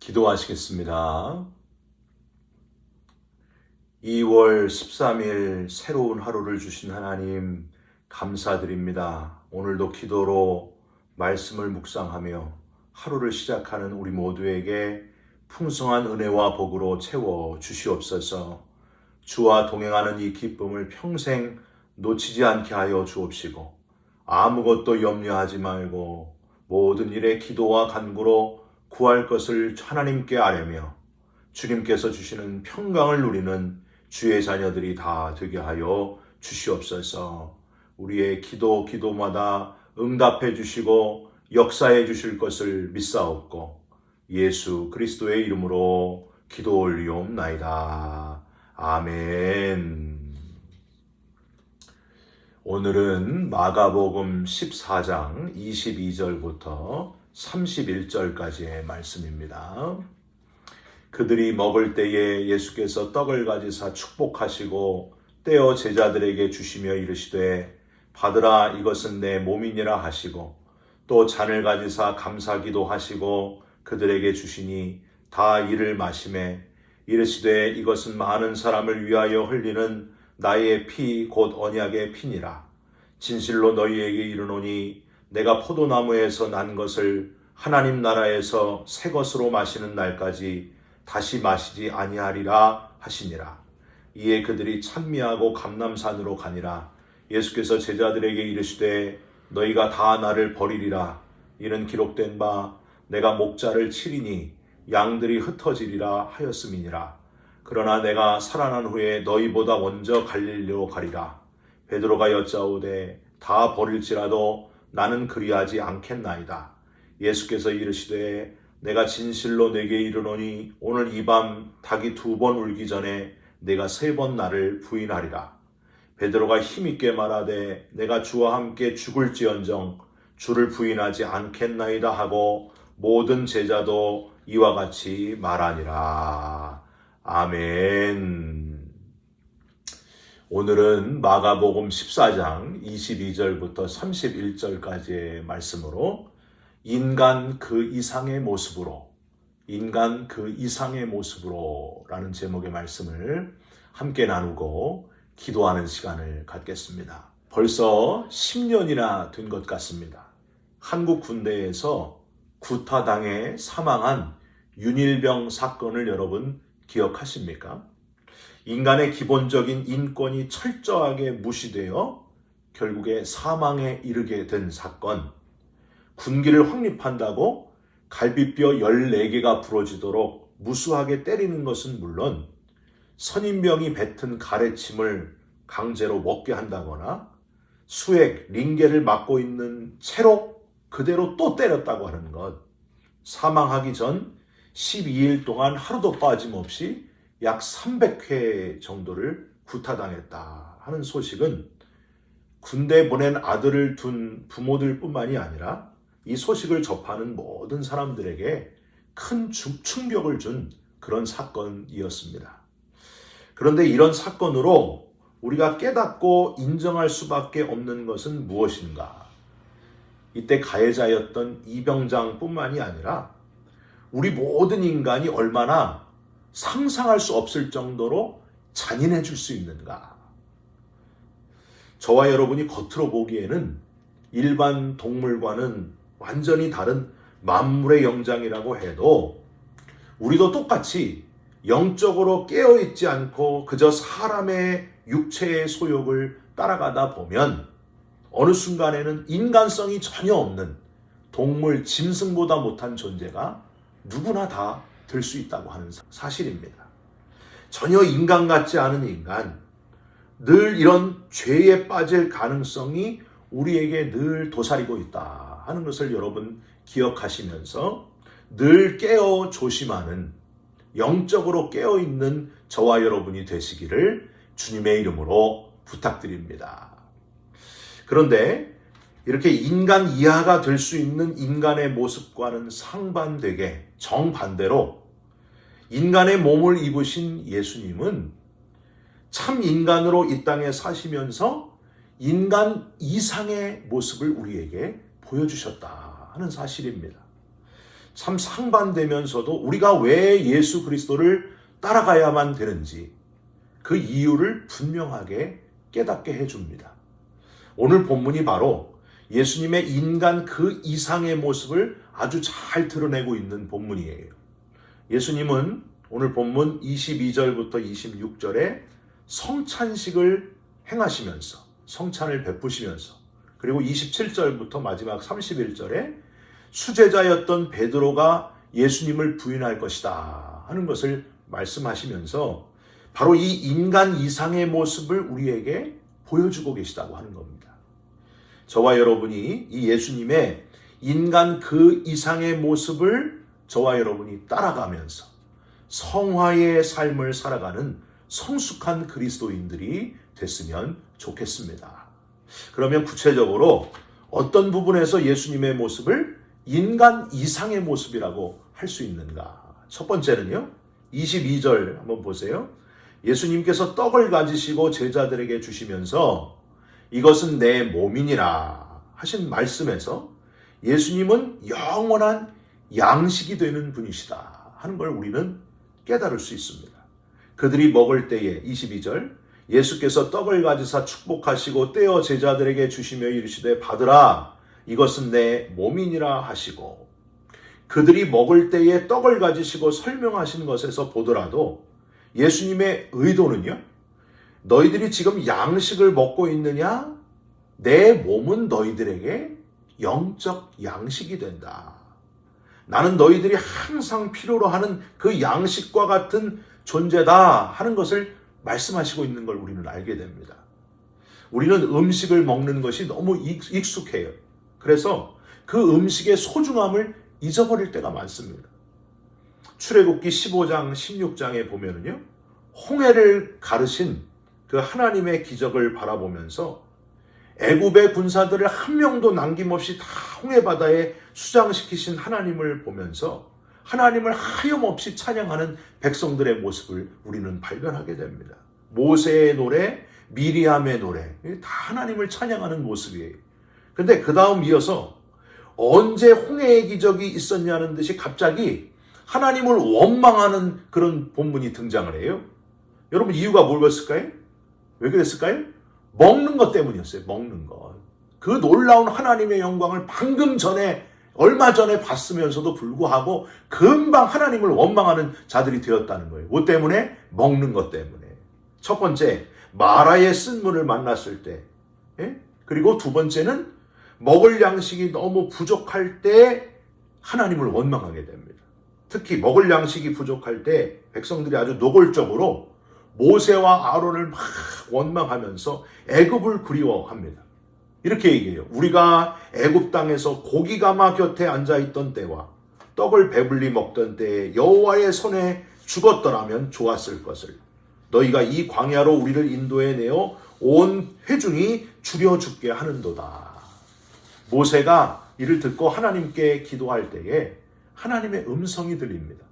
기도하시겠습니다. 2월 13일 새로운 하루를 주신 하나님 감사드립니다. 오늘도 기도로 말씀을 묵상하며 하루를 시작하는 우리 모두에게 풍성한 은혜와 복으로 채워 주시옵소서. 주와 동행하는 이 기쁨을 평생 놓치지 않게 하여 주옵시고 아무것도 염려하지 말고 모든 일에 기도와 간구로 구할 것을 하나님께 아뢰며 주님께서 주시는 평강을 누리는 주의 자녀들이 다 되게 하여 주시옵소서. 우리의 기도마다 응답해 주시고 역사해 주실 것을 믿사옵고 예수 그리스도의 이름으로 기도 올리옵나이다. 아멘. 오늘은 마가복음 14장 22절부터 31절까지의 말씀입니다. 그들이 먹을 때에 예수께서 떡을 가지사 축복하시고 떼어 제자들에게 주시며 이르시되 받으라 이것은 내 몸이니라 하시고 또 잔을 가지사 감사기도 하시고 그들에게 주시니 다 이를 마시매 이르시되 이것은 많은 사람을 위하여 흘리는 나의 피 곧 언약의 피니라. 진실로 너희에게 이르노니 내가 포도나무에서 난 것을 하나님 나라에서 새 것으로 마시는 날까지 다시 마시지 아니하리라 하시니라. 이에 그들이 찬미하고 감람산으로 가니라. 예수께서 제자들에게 이르시되 너희가 다 나를 버리리라. 이는 기록된 바 내가 목자를 치리니 양들이 흩어지리라 하였음이니라. 그러나 내가 살아난 후에 너희보다 먼저 갈릴리로 가리라. 베드로가 여짜오되 다 버릴지라도 나는 그리하지 않겠나이다. 예수께서 이르시되 내가 진실로 내게 이르노니 오늘 이 밤 닭이 2번 울기 전에 내가 3번 나를 부인하리라. 베드로가 힘있게 말하되 내가 주와 함께 죽을지언정 주를 부인하지 않겠나이다 하고 모든 제자도 이와 같이 말하니라. 아멘. 오늘은 마가복음 14장 22절부터 31절까지의 말씀으로 인간 그 이상의 모습으로 라는 제목의 말씀을 함께 나누고 기도하는 시간을 갖겠습니다. 벌써 10년이나 된 것 같습니다. 한국 군대에서 구타당해 사망한 윤일병 사건을 여러분 기억하십니까? 인간의 기본적인 인권이 철저하게 무시되어 결국에 사망에 이르게 된 사건. 군기를 확립한다고 갈비뼈 14개가 부러지도록 무수하게 때리는 것은 물론 선임병이 뱉은 가래침을 강제로 먹게 한다거나 수액, 링겔을 맞고 있는 채로 그대로 또 때렸다고 하는 것. 사망하기 전 12일 동안 하루도 빠짐없이 약 300회 정도를 구타당했다 하는 소식은 군대 보낸 아들을 둔 부모들 뿐만이 아니라 이 소식을 접하는 모든 사람들에게 큰 충격을 준 그런 사건이었습니다. 그런데 이런 사건으로 우리가 깨닫고 인정할 수밖에 없는 것은 무엇인가? 이때 가해자였던 이병장 뿐만이 아니라 우리 모든 인간이 얼마나 상상할 수 없을 정도로 잔인해질 수 있는가? 저와 여러분이 겉으로 보기에는 일반 동물과는 완전히 다른 만물의 영장이라고 해도 우리도 똑같이 영적으로 깨어있지 않고 그저 사람의 육체의 소욕을 따라가다 보면 어느 순간에는 인간성이 전혀 없는 동물, 짐승보다 못한 존재가 누구나 다 될 수 있다고 하는 사실입니다. 전혀 인간 같지 않은 인간, 늘 이런 죄에 빠질 가능성이 우리에게 늘 도사리고 있다 하는 것을 여러분 기억하시면서 늘 깨어 조심하는, 영적으로 깨어있는 저와 여러분이 되시기를 주님의 이름으로 부탁드립니다. 그런데 이렇게 인간 이하가 될 수 있는 인간의 모습과는 상반되게 정반대로 인간의 몸을 입으신 예수님은 참 인간으로 이 땅에 사시면서 인간 이상의 모습을 우리에게 보여주셨다 하는 사실입니다. 참 상반되면서도 우리가 왜 예수 그리스도를 따라가야만 되는지 그 이유를 분명하게 깨닫게 해줍니다. 오늘 본문이 바로 예수님의 인간 그 이상의 모습을 아주 잘 드러내고 있는 본문이에요. 예수님은 오늘 본문 22절부터 26절에 성찬식을 행하시면서 성찬을 베푸시면서 그리고 27절부터 마지막 31절에 수제자였던 베드로가 예수님을 부인할 것이다 하는 것을 말씀하시면서 바로 이 인간 이상의 모습을 우리에게 보여주고 계시다고 하는 겁니다. 저와 여러분이 이 예수님의 인간 그 이상의 모습을 저와 여러분이 따라가면서 성화의 삶을 살아가는 성숙한 그리스도인들이 됐으면 좋겠습니다. 그러면 구체적으로 어떤 부분에서 예수님의 모습을 인간 이상의 모습이라고 할 수 있는가? 첫 번째는요, 22절 한번 보세요. 예수님께서 떡을 가지시고 제자들에게 주시면서 이것은 내 몸이니라 하신 말씀에서 예수님은 영원한 양식이 되는 분이시다 하는 걸 우리는 깨달을 수 있습니다. 그들이 먹을 때에 22절 예수께서 떡을 가지사 축복하시고 떼어 제자들에게 주시며 이르시되 받으라 이것은 내 몸이니라 하시고 그들이 먹을 때에 떡을 가지시고 설명하신 것에서 보더라도 예수님의 의도는요, 너희들이 지금 양식을 먹고 있느냐? 내 몸은 너희들에게 영적 양식이 된다. 나는 너희들이 항상 필요로 하는 그 양식과 같은 존재다 하는 것을 말씀하시고 있는 걸 우리는 알게 됩니다. 우리는 음식을 먹는 것이 너무 익숙해요. 그래서 그 음식의 소중함을 잊어버릴 때가 많습니다. 출애굽기 15장, 16장에 보면은요, 홍해를 가르신 그 하나님의 기적을 바라보면서 애굽의 군사들을 한 명도 남김없이 다 홍해 바다에 수장시키신 하나님을 보면서 하나님을 하염없이 찬양하는 백성들의 모습을 우리는 발견하게 됩니다. 모세의 노래, 미리암의 노래, 다 하나님을 찬양하는 모습이에요. 근데 그 다음 이어서 언제 홍해의 기적이 있었냐는 듯이 갑자기 하나님을 원망하는 그런 본문이 등장을 해요. 여러분 이유가 뭘까요? 왜 그랬을까요? 먹는 것 때문이었어요. 먹는 것. 그 놀라운 하나님의 영광을 얼마 전에 봤으면서도 불구하고 금방 하나님을 원망하는 자들이 되었다는 거예요. 뭐 때문에? 먹는 것 때문에. 첫 번째, 마라의 쓴물을 만났을 때. 그리고 두 번째는 먹을 양식이 너무 부족할 때 하나님을 원망하게 됩니다. 특히 먹을 양식이 부족할 때 백성들이 아주 노골적으로 모세와 아론을 막 원망하면서 애굽을 그리워합니다. 이렇게 얘기해요. 우리가 애굽 땅에서 고기가마 곁에 앉아있던 때와 떡을 배불리 먹던 때에 여호와의 손에 죽었더라면 좋았을 것을. 너희가 이 광야로 우리를 인도해내어 온 회중이 죽여 죽게 하는도다. 모세가 이를 듣고 하나님께 기도할 때에 하나님의 음성이 들립니다.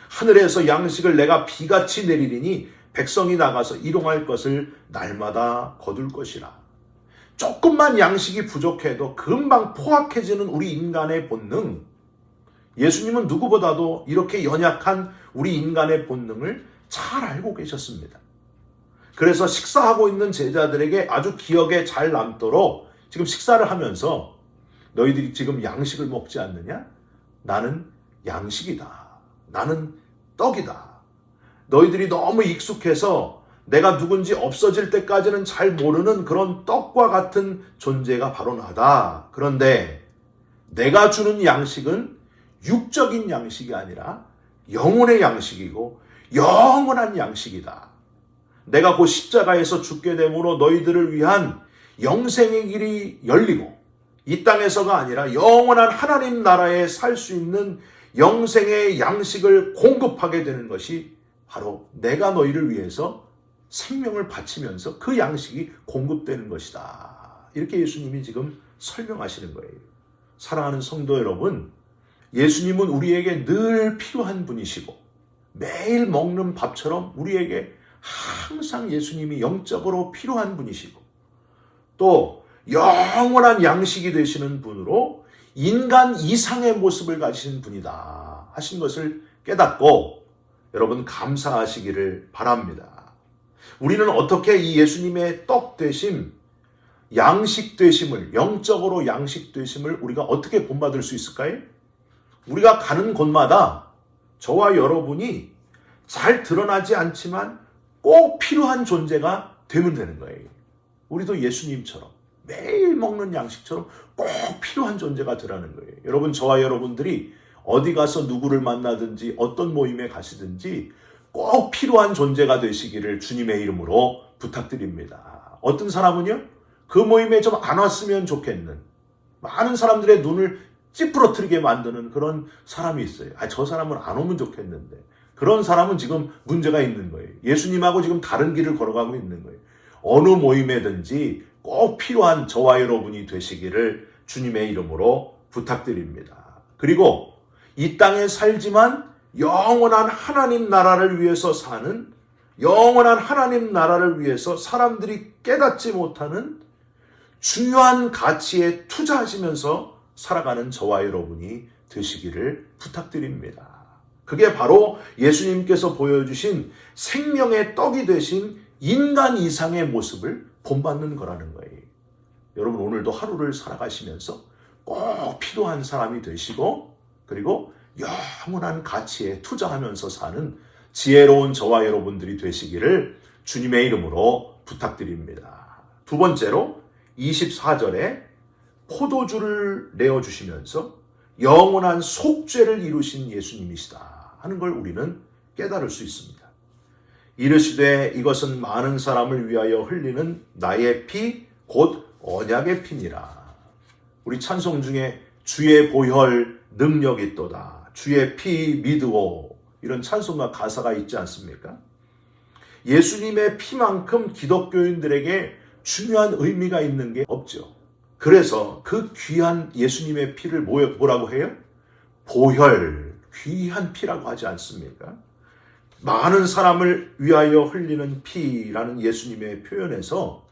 하늘에서 양식을 내가 비같이 내리리니 백성이 나가서 일용할 것을 날마다 거둘 것이라. 조금만 양식이 부족해도 금방 포악해지는 우리 인간의 본능. 예수님은 누구보다도 이렇게 연약한 우리 인간의 본능을 잘 알고 계셨습니다. 그래서 식사하고 있는 제자들에게 아주 기억에 잘 남도록 지금 식사를 하면서 너희들이 지금 양식을 먹지 않느냐? 나는 양식이다. 나는 떡이다. 너희들이 너무 익숙해서 내가 누군지 없어질 때까지는 잘 모르는 그런 떡과 같은 존재가 바로 나다. 그런데 내가 주는 양식은 육적인 양식이 아니라 영혼의 양식이고 영원한 양식이다. 내가 곧 십자가에서 죽게 됨으로 너희들을 위한 영생의 길이 열리고 이 땅에서가 아니라 영원한 하나님 나라에 살 수 있는 영생의 양식을 공급하게 되는 것이 바로 내가 너희를 위해서 생명을 바치면서 그 양식이 공급되는 것이다. 이렇게 예수님이 지금 설명하시는 거예요. 사랑하는 성도 여러분, 예수님은 우리에게 늘 필요한 분이시고 매일 먹는 밥처럼 우리에게 항상 예수님이 영적으로 필요한 분이시고 또 영원한 양식이 되시는 분으로 인간 이상의 모습을 가진 분이다 하신 것을 깨닫고 여러분 감사하시기를 바랍니다. 우리는 어떻게 이 예수님의 떡 되심, 양식 되심을, 영적으로 양식 되심을 우리가 어떻게 본받을 수 있을까요? 우리가 가는 곳마다 저와 여러분이 잘 드러나지 않지만 꼭 필요한 존재가 되면 되는 거예요. 우리도 예수님처럼 매일 먹는 양식처럼 꼭 필요한 존재가 되라는 거예요. 여러분, 저와 여러분들이 어디 가서 누구를 만나든지 어떤 모임에 가시든지 꼭 필요한 존재가 되시기를 주님의 이름으로 부탁드립니다. 어떤 사람은요, 그 모임에 좀 안 왔으면 좋겠는, 많은 사람들의 눈을 찌푸러뜨리게 만드는 그런 사람이 있어요. 저 사람은 안 오면 좋겠는데. 그런 사람은 지금 문제가 있는 거예요. 예수님하고 지금 다른 길을 걸어가고 있는 거예요. 어느 모임에든지 꼭 필요한 저와 여러분이 되시기를 주님의 이름으로 부탁드립니다. 그리고 이 땅에 살지만 영원한 하나님 나라를 위해서 사는, 영원한 하나님 나라를 위해서 사람들이 깨닫지 못하는 중요한 가치에 투자하시면서 살아가는 저와 여러분이 되시기를 부탁드립니다. 그게 바로 예수님께서 보여주신 생명의 떡이 되신 인간 이상의 모습을 본받는 거라는 거예요. 여러분, 오늘도 하루를 살아가시면서 꼭 필요한 사람이 되시고, 그리고 영원한 가치에 투자하면서 사는 지혜로운 저와 여러분들이 되시기를 주님의 이름으로 부탁드립니다. 두 번째로 24절에 포도주를 내어주시면서 영원한 속죄를 이루신 예수님이시다 하는 걸 우리는 깨달을 수 있습니다. 이르시되 이것은 많은 사람을 위하여 흘리는 나의 피 곧 언약의 피니라. 우리 찬송 중에 주의 보혈 능력이 있도다, 주의 피 믿으오, 이런 찬송가 가사가 있지 않습니까? 예수님의 피만큼 기독교인들에게 중요한 의미가 있는 게 없죠. 그래서 그 귀한 예수님의 피를 뭐라고 해요? 보혈, 귀한 피라고 하지 않습니까? 많은 사람을 위하여 흘리는 피라는 예수님의 표현에서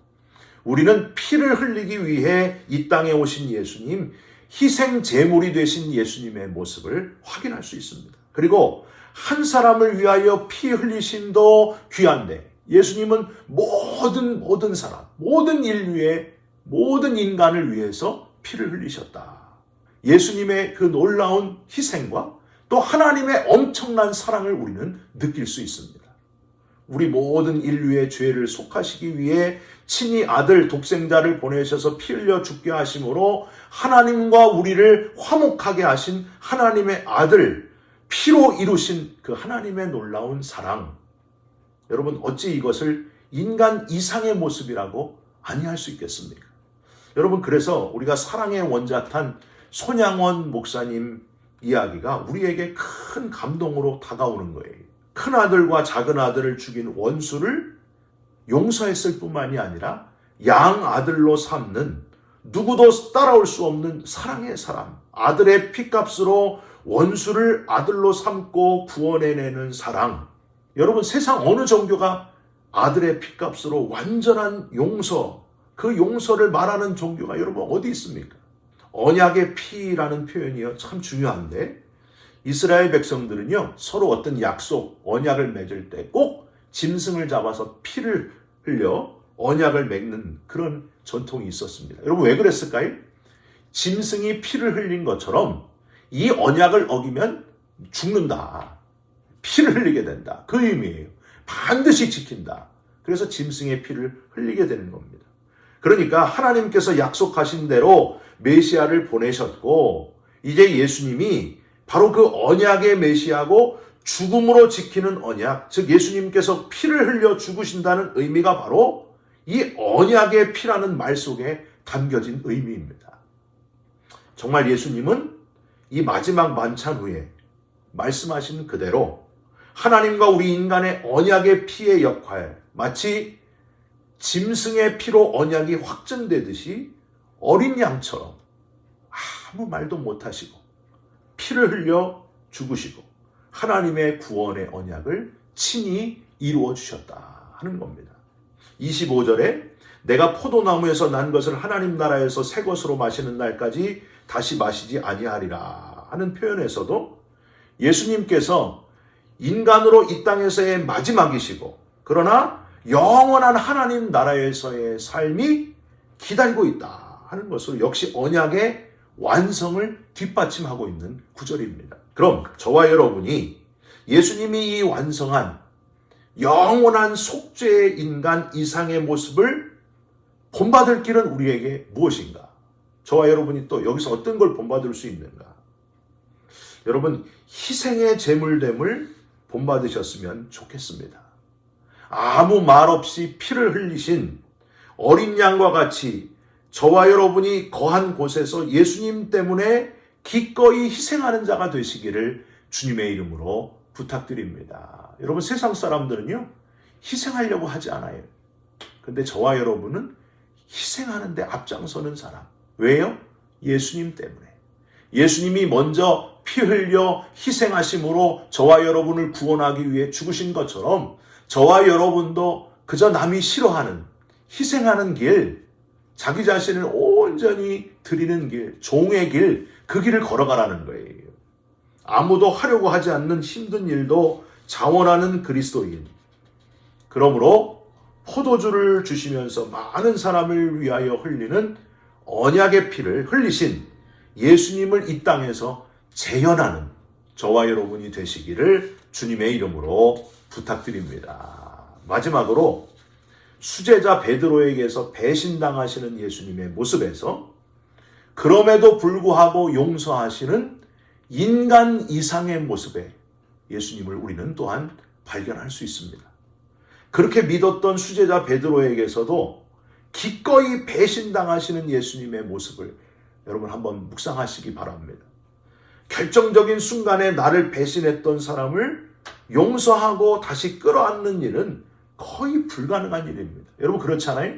우리는 피를 흘리기 위해 이 땅에 오신 예수님, 희생 제물이 되신 예수님의 모습을 확인할 수 있습니다. 그리고 한 사람을 위하여 피 흘리심도 귀한데 예수님은 모든 사람, 모든 인류의 모든 인간을 위해서 피를 흘리셨다. 예수님의 그 놀라운 희생과 또 하나님의 엄청난 사랑을 우리는 느낄 수 있습니다. 우리 모든 인류의 죄를 속하시기 위해 친히 아들 독생자를 보내셔서 피 흘려 죽게 하심으로 하나님과 우리를 화목하게 하신 하나님의 아들, 피로 이루신 그 하나님의 놀라운 사랑. 여러분, 어찌 이것을 인간 이상의 모습이라고 아니할 수 있겠습니까? 여러분, 그래서 우리가 사랑의 원자탄 손양원 목사님 이야기가 우리에게 큰 감동으로 다가오는 거예요. 큰 아들과 작은 아들을 죽인 원수를 용서했을 뿐만이 아니라 양 아들로 삼는, 누구도 따라올 수 없는 사랑의 사람, 아들의 피값으로 원수를 아들로 삼고 구원해내는 사랑. 여러분, 세상 어느 종교가 아들의 피값으로 완전한 용서, 그 용서를 말하는 종교가 여러분 어디 있습니까? 언약의 피라는 표현이요, 참 중요한데, 이스라엘 백성들은요, 서로 어떤 약속, 언약을 맺을 때 꼭 짐승을 잡아서 피를 흘려 언약을 맺는 그런 전통이 있었습니다. 여러분, 왜 그랬을까요? 짐승이 피를 흘린 것처럼 이 언약을 어기면 죽는다, 피를 흘리게 된다, 그 의미예요. 반드시 지킨다. 그래서 짐승의 피를 흘리게 되는 겁니다. 그러니까 하나님께서 약속하신 대로 메시아를 보내셨고, 이제 예수님이 바로 그 언약의 메시아고 죽음으로 지키는 언약, 즉 예수님께서 피를 흘려 죽으신다는 의미가 바로 이 언약의 피라는 말 속에 담겨진 의미입니다. 정말 예수님은 이 마지막 만찬 후에 말씀하신 그대로 하나님과 우리 인간의 언약의 피의 역할, 마치 짐승의 피로 언약이 확정되듯이 어린 양처럼 아무 말도 못하시고 피를 흘려 죽으시고 하나님의 구원의 언약을 친히 이루어 주셨다 하는 겁니다. 25절에 내가 포도나무에서 난 것을 하나님 나라에서 새 것으로 마시는 날까지 다시 마시지 아니하리라 하는 표현에서도 예수님께서 인간으로 이 땅에서의 마지막이시고 그러나 영원한 하나님 나라에서의 삶이 기다리고 있다 하는 것으로 역시 언약의 완성을 뒷받침하고 있는 구절입니다. 그럼 저와 여러분이 예수님이 이 완성한 영원한 속죄의 인간 이상의 모습을 본받을 길은 우리에게 무엇인가? 저와 여러분이 또 여기서 어떤 걸 본받을 수 있는가? 여러분, 희생의 제물됨을 본받으셨으면 좋겠습니다. 아무 말 없이 피를 흘리신 어린 양과 같이 저와 여러분이 거한 곳에서 예수님 때문에 기꺼이 희생하는 자가 되시기를 주님의 이름으로 부탁드립니다. 여러분, 세상 사람들은요, 희생하려고 하지 않아요. 근데 저와 여러분은 희생하는데 앞장서는 사람. 왜요? 예수님 때문에. 예수님이 먼저 피 흘려 희생하심으로 저와 여러분을 구원하기 위해 죽으신 것처럼 저와 여러분도 그저 남이 싫어하는 희생하는 길, 자기 자신을 온전히 드리는 길, 종의 길, 그 길을 걸어가라는 거예요. 아무도 하려고 하지 않는 힘든 일도 자원하는 그리스도인. 그러므로 포도주를 주시면서 많은 사람을 위하여 흘리는 언약의 피를 흘리신 예수님을 이 땅에서 재현하는 저와 여러분이 되시기를 주님의 이름으로 부탁드립니다. 마지막으로 수제자 베드로에게서 배신당하시는 예수님의 모습에서 그럼에도 불구하고 용서하시는 인간 이상의 모습에 예수님을 우리는 또한 발견할 수 있습니다. 그렇게 믿었던 수제자 베드로에게서도 기꺼이 배신당하시는 예수님의 모습을 여러분 한번 묵상하시기 바랍니다. 결정적인 순간에 나를 배신했던 사람을 용서하고 다시 끌어안는 일은 거의 불가능한 일입니다. 여러분 그렇잖아요?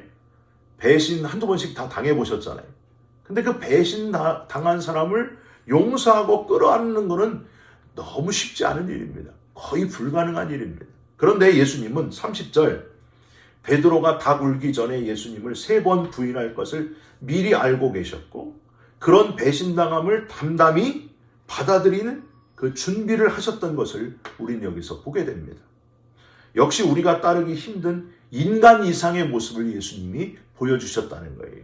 배신 한두 번씩 다 당해보셨잖아요. 근데 그 배신 당한 사람을 용서하고 끌어안는 것은 너무 쉽지 않은 일입니다. 거의 불가능한 일입니다. 그런데 예수님은 30절 베드로가 닭 울기 전에 예수님을 3번 부인할 것을 미리 알고 계셨고 그런 배신당함을 담담히 받아들이는 그 준비를 하셨던 것을 우리는 여기서 보게 됩니다. 역시 우리가 따르기 힘든 인간 이상의 모습을 예수님이 보여주셨다는 거예요.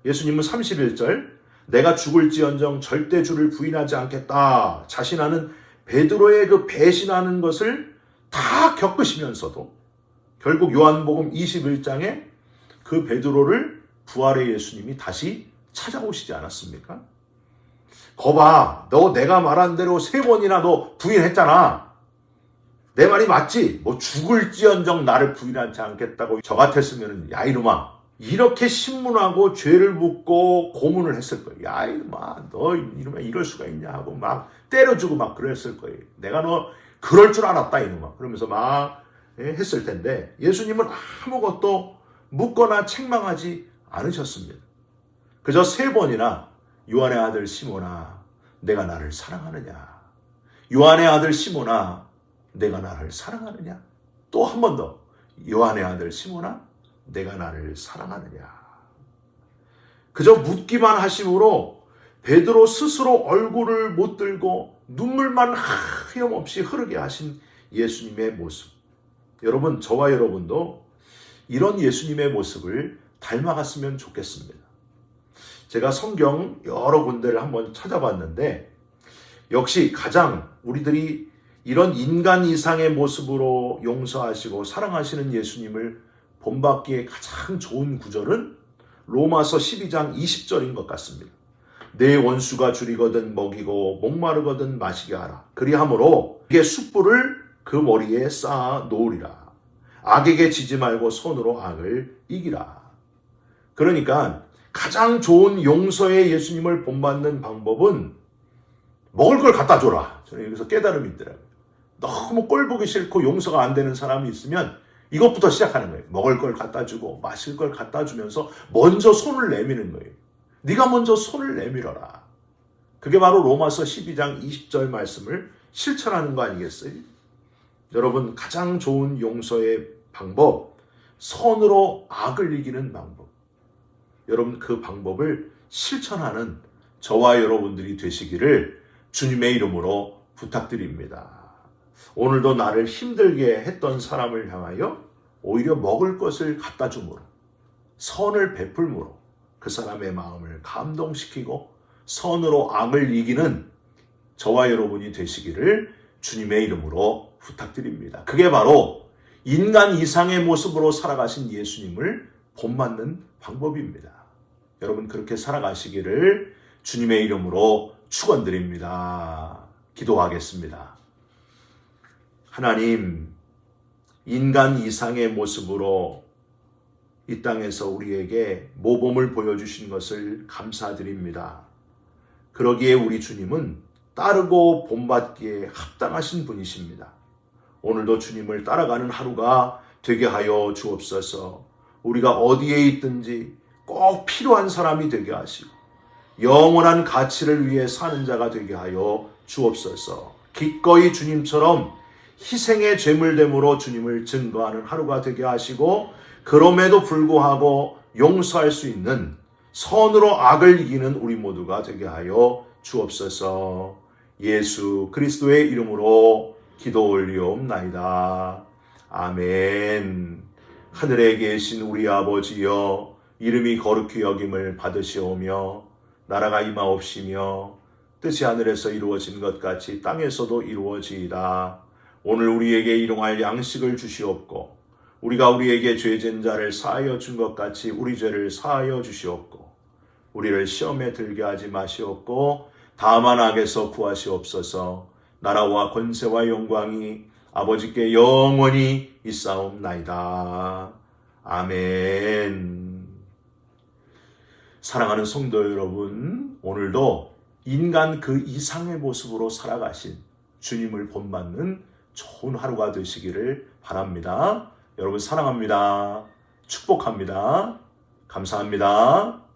예수님은 31절 내가 죽을지언정 절대 주를 부인하지 않겠다 자신하는 베드로의 그 배신하는 것을 다 겪으시면서도 결국 요한복음 21장에 그 베드로를 부활의 예수님이 다시 찾아오시지 않았습니까? 거봐, 너 내가 말한 대로 3번이나 너 부인했잖아. 내 말이 맞지? 뭐 죽을지언정 나를 부인하지 않겠다고 저 같았으면 야 이놈아 이렇게 신문하고 죄를 묻고 고문을 했을 거예요. 야 이놈아 너 이놈아 이럴 수가 있냐 하고 막 때려주고 막 그랬을 거예요. 내가 너 그럴 줄 알았다 이놈아 그러면서 막 했을 텐데 예수님은 아무것도 묻거나 책망하지 않으셨습니다. 그저 3번이나 요한의 아들 시몬아 내가 나를 사랑하느냐 요한의 아들 시몬아 내가 나를 사랑하느냐 또 한 번 더 요한의 아들 시몬아 내가 나를 사랑하느냐 그저 묻기만 하심으로 베드로 스스로 얼굴을 못 들고 눈물만 하염없이 흐르게 하신 예수님의 모습 여러분 저와 여러분도 이런 예수님의 모습을 닮아갔으면 좋겠습니다. 제가 성경 여러 군데를 한번 찾아봤는데 역시 가장 우리들이 이런 인간 이상의 모습으로 용서하시고 사랑하시는 예수님을 본받기에 가장 좋은 구절은 로마서 12장 20절인 것 같습니다. 내 원수가 줄이거든 먹이고 목마르거든 마시게 하라. 그리함으로 이게 숯불을 그 머리에 쌓아 놓으리라. 악에게 지지 말고 손으로 악을 이기라. 그러니까 가장 좋은 용서의 예수님을 본받는 방법은 먹을 걸 갖다 줘라. 저는 여기서 깨달음이 있더라고요. 너무 꼴 보기 싫고 용서가 안 되는 사람이 있으면 이것부터 시작하는 거예요. 먹을 걸 갖다 주고 마실 걸 갖다 주면서 먼저 손을 내미는 거예요. 네가 먼저 손을 내밀어라. 그게 바로 로마서 12장 20절 말씀을 실천하는 거 아니겠어요? 여러분 가장 좋은 용서의 방법 선으로 악을 이기는 방법 여러분 그 방법을 실천하는 저와 여러분들이 되시기를 주님의 이름으로 부탁드립니다. 오늘도 나를 힘들게 했던 사람을 향하여 오히려 먹을 것을 갖다 줌으로, 선을 베풀므로 그 사람의 마음을 감동시키고 선으로 악을 이기는 저와 여러분이 되시기를 주님의 이름으로 부탁드립니다. 그게 바로 인간 이상의 모습으로 살아가신 예수님을 본받는 방법입니다. 여러분 그렇게 살아가시기를 주님의 이름으로 축원드립니다. 기도하겠습니다. 하나님, 인간 이상의 모습으로 이 땅에서 우리에게 모범을 보여주신 것을 감사드립니다. 그러기에 우리 주님은 따르고 본받기에 합당하신 분이십니다. 오늘도 주님을 따라가는 하루가 되게 하여 주옵소서. 우리가 어디에 있든지 꼭 필요한 사람이 되게 하시고 영원한 가치를 위해 사는 자가 되게 하여 주옵소서. 기꺼이 주님처럼 희생의 제물됨으로 주님을 증거하는 하루가 되게 하시고 그럼에도 불구하고 용서할 수 있는 선으로 악을 이기는 우리 모두가 되게 하여 주옵소서. 예수 그리스도의 이름으로 기도 올리옵나이다. 아멘. 하늘에 계신 우리 아버지여, 이름이 거룩히 여김을 받으시오며 나라가 임하옵시며 뜻이 하늘에서 이루어진 것 같이 땅에서도 이루어지이다. 오늘 우리에게 일용할 양식을 주시옵고 우리가 우리에게 죄진 자를 사하여 준 것 같이 우리 죄를 사하여 주시옵고 우리를 시험에 들게 하지 마시옵고 다만 악에서 구하시옵소서. 나라와 권세와 영광이 아버지께 영원히 있사옵나이다. 아멘. 사랑하는 성도 여러분, 오늘도 인간 그 이상의 모습으로 살아가신 주님을 본받는 좋은 하루가 되시기를 바랍니다. 여러분 사랑합니다. 축복합니다. 감사합니다.